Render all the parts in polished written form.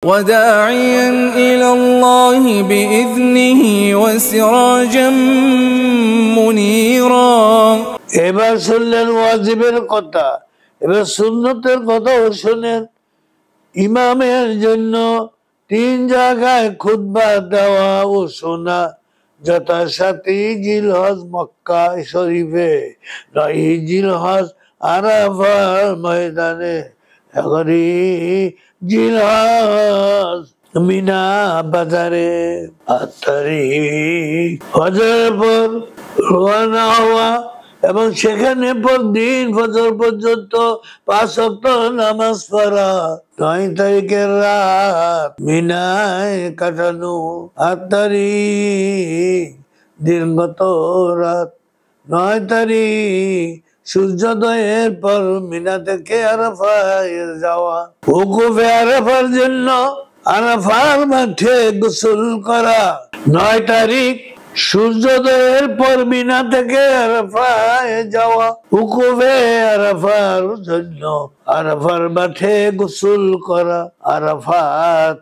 وداعيا إلى الله بإذنه وسراجا منيرا এবার শুনলেন ওয়াজিবের কথা, এবার সুন্নতের কথাও শুনেন। ইমামের জন্য 3 জায়গায় খুতবা দেওয়া ও শোনা, যথাসাথে জিলহজ মক্কা শরীফে, 9 জিলহজ আরাফার ময়দানে, 11 জিলহজ মিনা বাজারে। 8 তারিখ হজের পর রওনা হওয়া এবং সেখানে দিন ফজর পর্যন্ত 5 ওয়াক্ত নামাজ পড়া। 9 তারিখের রাত মিনায় কাটানো। 8 তারিখ দিনগত রাত। 9 তারিখ সূর্যোদয়ের পর মিনা থেকে আরাফায় যাওয়া। ওকুফে আরাফার জন্য আরাফার মাঠে গোসল করা। 9 তারিখ সূর্যোদয়ের পর মিনা থেকে আরাফায় যাওয়া। উকুফে আরাফার জন্য আরাফার মাঠে গোসল করা। আরাফা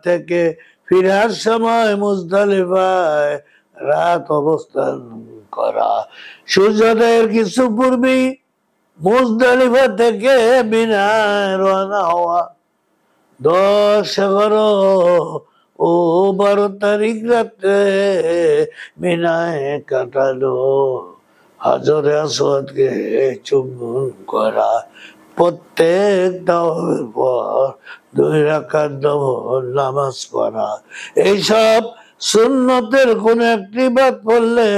থেকে ফিরার সময় মুজদালিফায় রাত অবস্থান করা। সূর্যোদয়ের কিছু পূর্বেই মুজদালিফা থেকে মিনায় রওনা হওয়া। 10, 11 ও 12 তারিখ রাতে মিনায় কাটালো। হাজরে আসওয়াদকে চুম্বন করা। প্রত্যেক তাওয়াফের পর 2 রাকাত নফল নামাজ পড়া। এইসব সুন্নতের কোন একটি বাদ পড়লে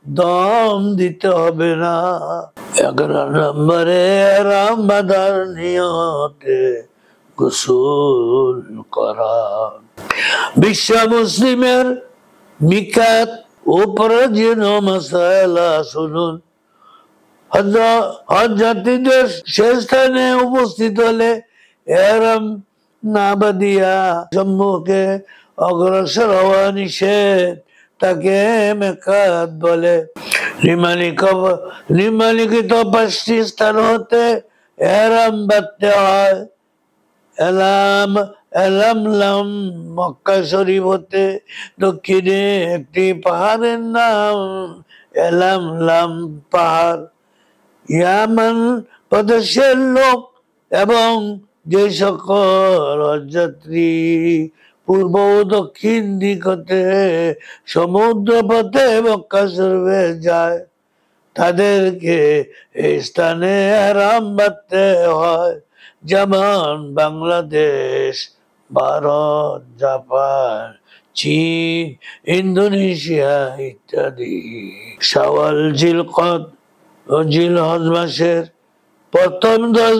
দম দিতে হবে না। 11 নম্বরে ইহরাম বাঁধার নিয়তে গোসল করা। বিশ্ব মুসলিমের মিকাত ও প্রয়োজনীয় মাসালা শুনুন। হজ যাত্রীদের সে স্থানে উপস্থিত হলে ইহরাম না বাঁধিয়া সম্মুখে অগ্রসর হওয়া নিষেধ, তাকে মিকাত বলে। নিম্নলিখিত 5টি স্থান হতে ইহরাম বাঁধতে হয়। এলামলাম মক্কা শরীফ হতে দক্ষিণে একটি পাহাড়ের নাম এলামলাম পাহাড়। ইয়ামান প্রদেশের লোক এবং যে সকল হজযাত্রী পূর্ব ও দক্ষিণ দিক হতে সমুদ্র পথে মক্কা শরীফে যায়, তাদেরকে এই স্থানে ইহরাম বাঁধতে হয়। যেমন বাংলাদেশ, ভারত, জাপান, চীন, ইন্দোনেশিয়া ইত্যাদি। শাওয়াল, জিলকদ ও জিলহজ মাসের প্রথম 10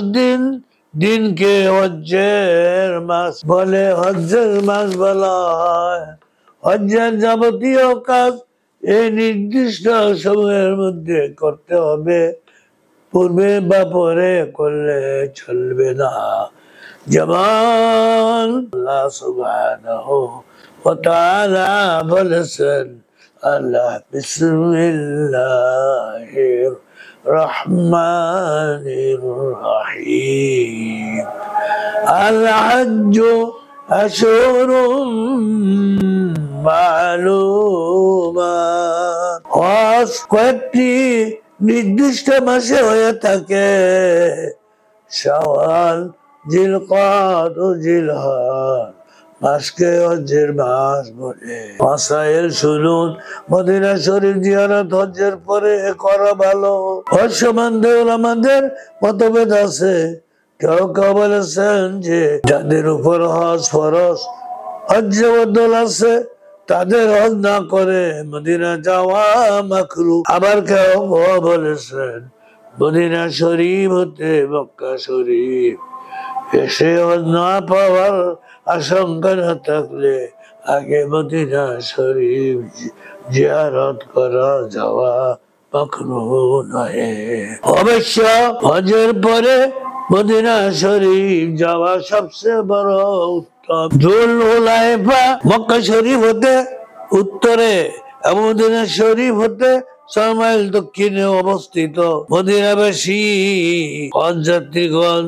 দিনকে হজ্জের মাস বলে। হজ্জের মাস বলা হয়। হজ্জের যাবতীয় কাজ এই নির্দিষ্ট সময়ের মধ্যে করতে হবে, পূর্বে বা পরে করলে চলবে না। যেমন আল্লাহ সুবহানাহু ওয়া তাআলা বলেছেন, আল্লাহ বিসমিল্লাহির রহমানির রহিম। আল হজ্জু আশহুরুম মা'লুমাত। হজ কয়েকটি নির্দিষ্ট মাসে হয়ে থাকে। শাওয়াল, জিলকদ ও জিলহজ মাসকে হজ্জের মাস বলে। মাসাইল শুনুন। মদিনা শরীফ জিয়ারত হজ্জের পরে করা ভালো। হজ সম্বন্ধে উলামাদের মতভেদ আছে। কেউ কেউ বলেছেন যে যাদের উপর হজ ফরজ, হজ্জে বদল আছে, তাদের হজ না করে মদিনা যাওয়া মাকরুহ। আবার কেউ বলেছেন মদিনা শরীফ হতে মক্কা শরীফ এসে হজ না পাওয়ার আশঙ্কা না থাকলে আগে মদিনা শরীফ জিয়ারত করা যাওয়া মাকরুহ নয়। অবশ্য হজের পরে মদিনা শরীফ যাওয়া সবচেয়ে বড় উত্তম। জুল হুলাইফা মক্কা শরীফ হতে উত্তরে এবং মদিনা শরীফ হতে 6 মাইল দক্ষিণে অবস্থিত। মদিনাবাসী হজ যাত্রীগণ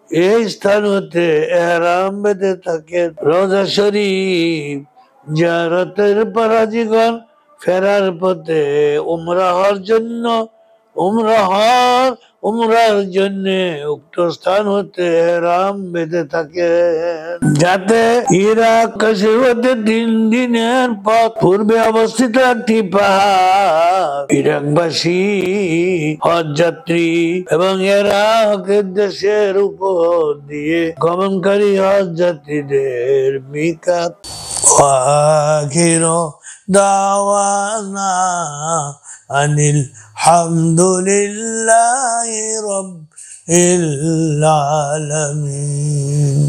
এই স্থান হতে এহরাম বেঁধে থাকেন। রোজা শরীফ জিয়ারতের পর হাজীগণ ফেরার পথে উমরাহর জন্য উক্ত স্থান হতে এহরাম বেঁধে থাকে, যাতে ইরাক কাশীর হতে 3 দিনের পথ পূর্বে অবস্থিত একটি পাহাড় ইরাকবাসী হজ যাত্রী এবং ইরাকের দেশের উপর দিয়ে গমনকারী হজ যাত্রীদের মিকাত। ওয়াখিরু দাওয়ানা আনিল হামদুলিল্লাহি রাব্বিল আলামিন।